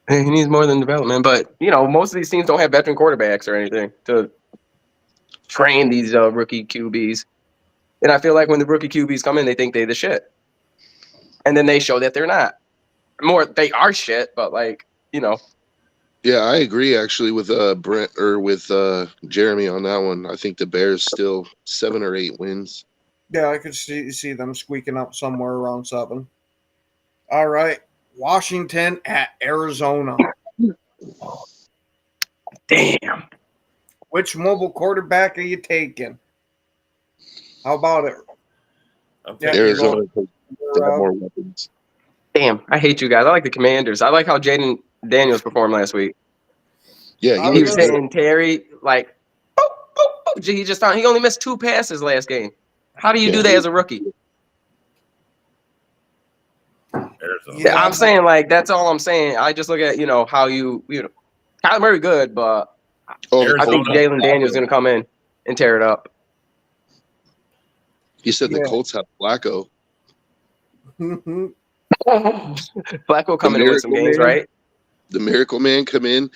He needs more than development. But, you know, most of these teams don't have veteran quarterbacks or anything to train these rookie QBs. And I feel like when the rookie QBs come in, they think they're the shit. And then they show that they're not. They are shit, but like, you know. Yeah, I agree actually with Brent or with Jeremy on that one. I think the Bears still 7 or 8 wins. Yeah, I could see them squeaking up somewhere around 7. All right, Washington at Arizona. Damn. Which mobile quarterback are you taking? How about it? Arizona has more weapons. Damn, I hate you guys. I like the Commanders. I like how Jaden Daniels performed last week. Yeah, he was hitting Terry like, boop, boop, boop. He only missed 2 passes last game. How do you do that as a rookie? Yeah, I'm saying like that's all I'm saying. I just look at how you know Kyler Murray good, but I think Jalen Daniels is gonna come in and tear it up. You said the Colts have Flacco. Flacco coming in with some games, right? The Miracle Man come in.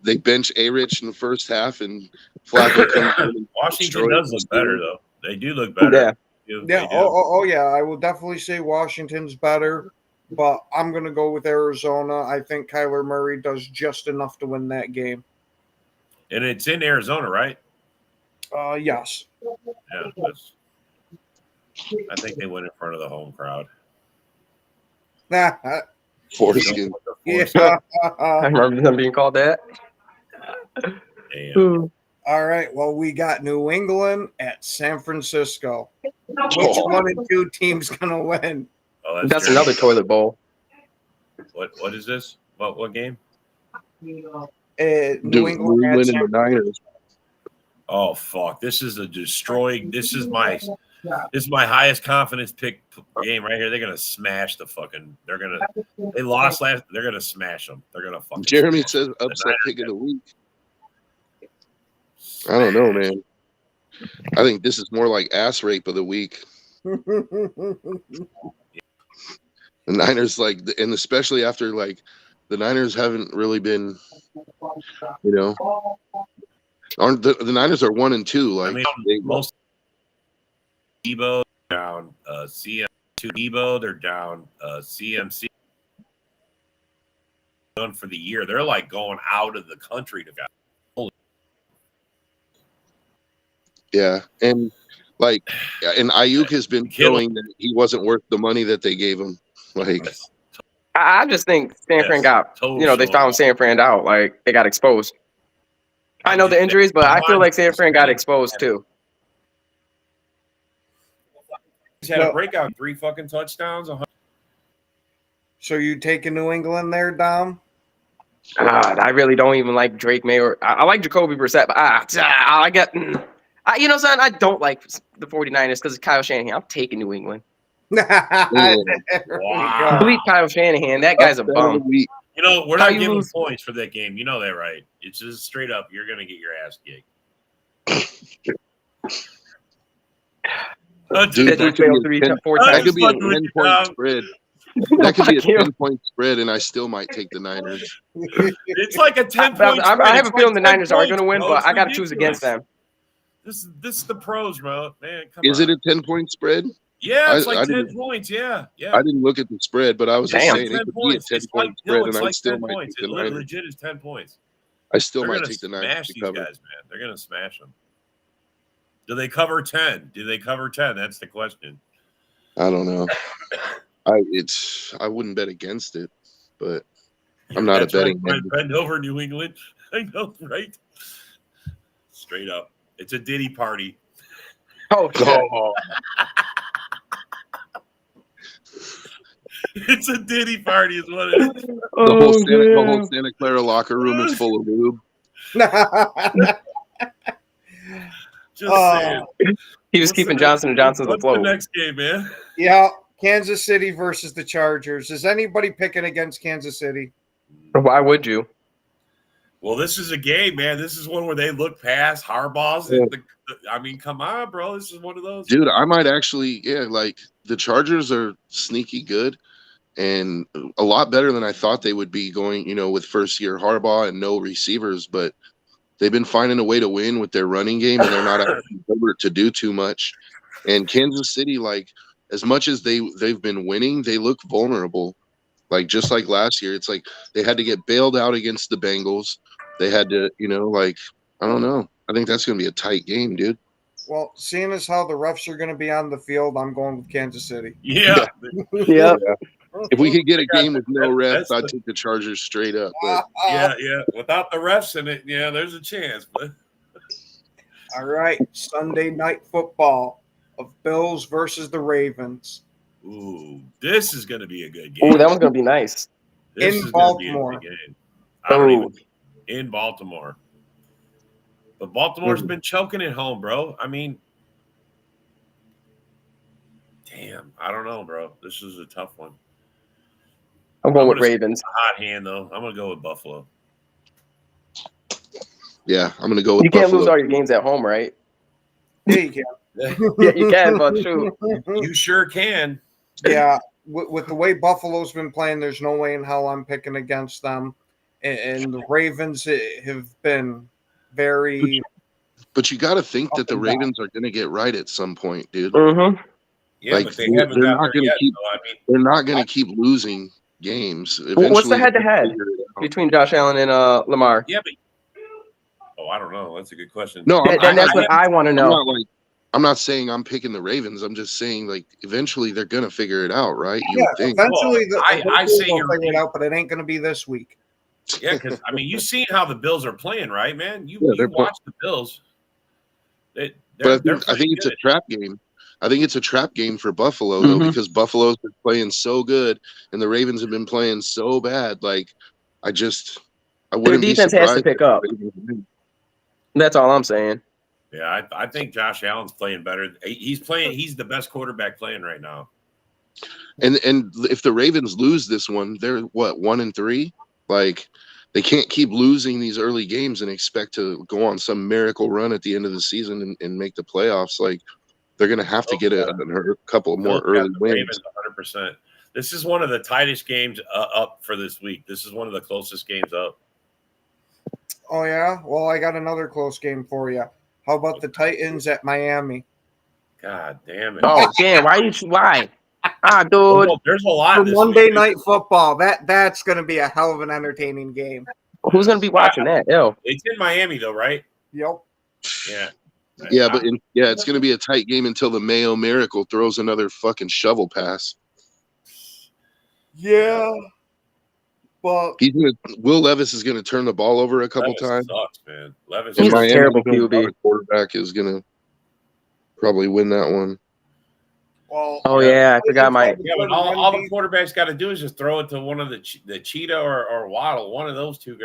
They bench A-Rich in the first half, and Flacco comes in. Washington does look better, though. They do look better. Yeah. Oh, yeah. I will definitely say Washington's better, but I'm going to go with Arizona. I think Kyler Murray does just enough to win that game. And it's in Arizona, right? Yes. Yeah. I think they went in front of the home crowd. Foreskin. Yeah. I remember them being called that. Damn. All right. Well, we got New England at San Francisco. Which 1 and 2 teams gonna win? Oh, that's another toilet bowl. What is this? What game? New England and the Niners. Oh fuck! This is a destroying. This is my highest confidence pick game right here. They're gonna smash the fucking. They lost last. They're gonna smash them. They're gonna fucking. Jeremy says upset pick of the week. I don't know, man. I think this is more like ass rape of the week. The Niners, and especially after The Niners haven't really been, you know, aren't the Niners are 1-2. Like, I mean, most Debo down, CM2 Debo, they're down, CMC done for the year. They're like going out of the country to go. Yeah, and Ayuk has been showing that he wasn't worth the money that they gave him. Like, I just think San Fran got, they found San Fran out. Like, they got exposed. I know the injuries, but I feel like San Fran got exposed too. He's had a breakout, 3 fucking touchdowns. So you taking New England there, Dom? God, I really don't even like Drake May I like Jacoby Brissett, but I get, son, I don't like the 49ers because of Kyle Shanahan. I'm taking New England. Wow. Bleep Kyle Shanahan. That guy's a bum. We're not giving points for that game. You know that, right? It's just straight up. You're going to get your ass kicked. Dude, that could be a 10-point spread. That could be a 10-point spread, and I still might take the Niners. It's like a 10-point spread. I have a feeling the Niners are going to win, but I got to choose against them. This is the pros, bro. Man, come on. Is it a 10-point spread? Yeah, it's like 10 points. Yeah. I didn't look at the spread, but I was just saying it could be a 10-point spread, and I still might take the Niners. Legit is 10 points. I still might take the Niners to cover. These guys, man. They're going to smash them. Do they cover 10? That's the question. I don't know. I wouldn't bet against it, but I'm not a betting man. Bend over New England. I know, right? Straight up. It's a Diddy party. Oh, It's a Diddy party is what it is. The whole Santa Clara locker room is full of lube. Just saying. He was keeping Johnson & Johnson's afloat. What's the next game, man? Yeah, Kansas City versus the Chargers. Is anybody picking against Kansas City? Why would you? Well, this is a game, man. This is one where they look past Harbaugh's. Yeah. I mean, come on, bro. This is one of those. Dude, I might actually, like the Chargers are sneaky good and a lot better than I thought they would be going, with first-year Harbaugh and no receivers, but they've been finding a way to win with their running game, and they're not able to do too much. And Kansas City, like, as much as they've been winning, they look vulnerable. Like, just like last year, it's like they had to get bailed out against the Bengals. They had to, I don't know. I think that's going to be a tight game, dude. Well, seeing as how the refs are going to be on the field, I'm going with Kansas City. Yeah. If we could get a game with no refs, I'd take the Chargers straight up. But. Yeah. Without the refs in it, there's a chance. But all right, Sunday night football of Bills versus the Ravens. Ooh, this is going to be a good game. Ooh, that one's going to be nice. In Baltimore. In Baltimore. But Baltimore's been choking at home, bro. I mean, damn, I don't know, bro. This is a tough one. I'm going with Ravens. Hot hand, though. I'm going to go with Buffalo. Yeah, I'm going to go with Buffalo. You can't Buffalo. lose all your games at home, right? Yeah, you can. Yeah, you can, but true. You sure can. Yeah, with the way Buffalo's been playing, there's no way in hell I'm picking against them. And the Ravens have been very. But you got to think that the Ravens are going to get right at some point, dude. Mm-hmm. Yeah, like, but they're not going to keep. They're not going to keep losing games. Eventually, what's the head-to-head between Josh Allen and Lamar? Yeah, but I don't know. That's a good question. No, that's what I want to know. I'm not saying I'm picking the Ravens. I'm just saying, like, eventually they're going to figure it out, right? You would think. Eventually I say you're figure it out, but it ain't going to be this week. Yeah, because, I mean, you've seen how the Bills are playing, right, man? You watch the Bills. I think it's a trap game. I think it's a trap game for Buffalo, though, because Buffalo's been playing so good and the Ravens have been playing so bad. Like, I wouldn't be surprised. Their defense has to pick up. That's all I'm saying. Yeah, I think Josh Allen's playing better. He's the best quarterback playing right now. And if the Ravens lose this one, they're what, 1-3? Like, they can't keep losing these early games and expect to go on some miracle run at the end of the season and make the playoffs. Like, they're going to have to get a couple more early wins. 100%. This is one of the tightest games up for this week. This is one of the closest games up. Oh, yeah? Well, I got another close game for you. How about the Titans at Miami? God damn it. Oh, damn. Why? Dude. There's a lot this Monday week. Night Football. That's going to be a hell of an entertaining game. Who's going to be watching that? Ew. It's in Miami, though, right? Yep. Yeah. Yeah, but it's going to be a tight game until the Mayo Miracle throws another fucking shovel pass. Yeah. But Will Levis is going to turn the ball over a couple times. Sucks, man. Levis He's a terrible QB. Quarterback is going to probably win that one. Well, I forgot my. Yeah, but all the quarterbacks got to do is just throw it to one of the Cheetah or Waddle. One of those two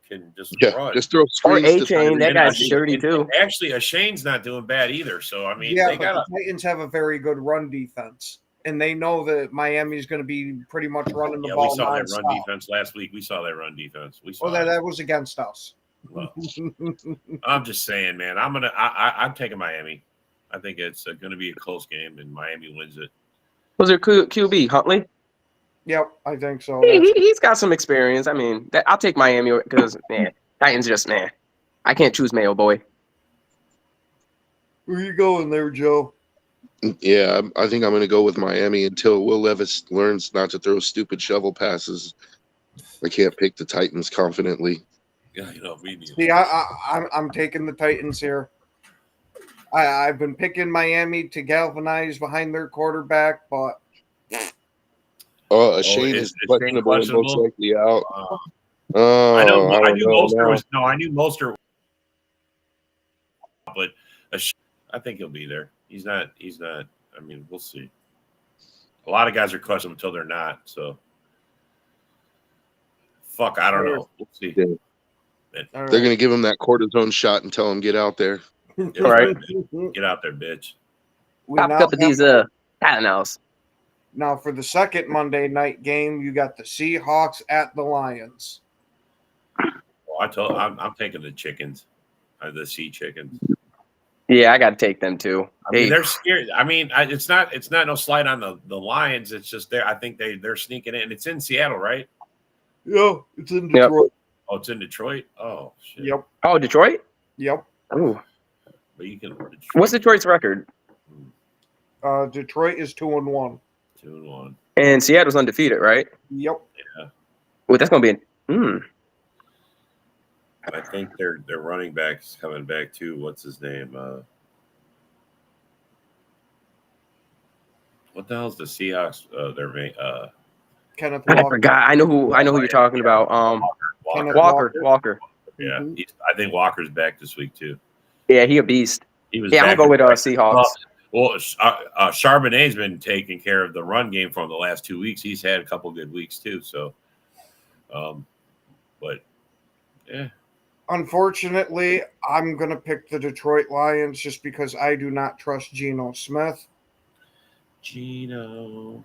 can just run. Just throw screens. Or A-Chain. That guy's dirty too. Actually, Shane's not doing bad either. So I mean, the Titans have a very good run defense. And they know that Miami's going to be pretty much running the ball. We saw that run defense last week. We saw that run defense. That was against us. Well, I'm just saying, man. I'm taking Miami. I think it's going to be a close game, and Miami wins it. Was there QB Huntley? Yep, I think so. He's got some experience. I mean, I'll take Miami because Titans just I can't choose Mayo boy. Where you going there, Joe? Yeah, I think I'm going to go with Miami until Will Levis learns not to throw stupid shovel passes. I can't pick the Titans confidently. Yeah, me neither. See, I'm taking the Titans here. I've been picking Miami to galvanize behind their quarterback, but Shane is questionable and most likely out. I knew Mostert, but I think he'll be there. He's not. I mean, we'll see. A lot of guys are questionable until they're not. So, I don't know. We'll see. Yeah. They're going to give him that cortisone shot and tell him get out there. All right, get out there, bitch. Pop a couple of these Tylenol's. Now for the second Monday night game, you got the Seahawks at the Lions. Well, I'm taking the chickens, the Sea Chickens. Yeah, I got to take them too. I mean, they're scared. I mean, it's not no slight on the Lions. It's just I think they're sneaking in. It's in Seattle, right? Yeah, it's in Detroit. Yep. Oh, it's in Detroit. Oh, shit. Yep. Oh, Detroit. Yep. Ooh. But you can. What's Detroit's record? Detroit is 2-1. 2-1. And Seattle's undefeated, right? Yep. Yeah. Well, that's gonna be I think their running back's coming back too. What's his name? What the hell's the Seahawks? Kenneth Walker. Walker. I forgot. I know who you're talking about. Walker. Yeah, I think Walker's back this week too. Yeah, he a beast. I'm gonna go with Seahawks. Well, Charbonnet's been taking care of the run game for the last 2 weeks. He's had a couple good weeks too. So, but yeah. Unfortunately, I'm going to pick the Detroit Lions just because I do not trust Geno Smith. Geno.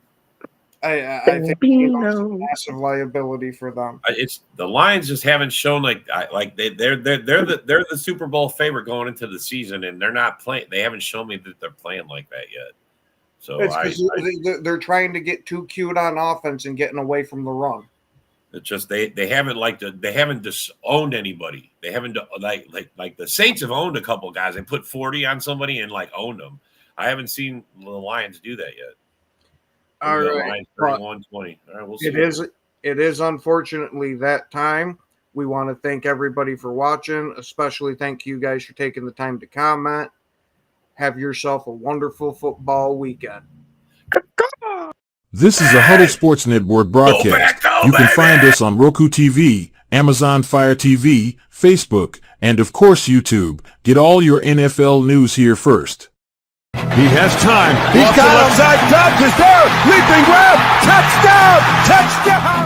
I think Geno's a massive liability for them. It's the Lions just haven't shown they're the Super Bowl favorite going into the season, and they're not playing. They haven't shown me that they're playing like that yet. So they're trying to get too cute on offense and getting away from the run. It's just they haven't disowned anybody. They haven't like the Saints have owned a couple guys. They put 40 on somebody and owned them. I haven't seen the Lions do that yet. All right, 31-20. All right, we'll see. It is unfortunately that time. We want to thank everybody for watching, especially thank you guys for taking the time to comment. Have yourself a wonderful football weekend. This is a Huddle Sports Network broadcast. You can find us on Roku TV, Amazon Fire TV, Facebook, and of course YouTube. Get all your NFL news here first. He has time. He's got left side. Dobbs is there. Leaping grab. Touchdown. Touchdown.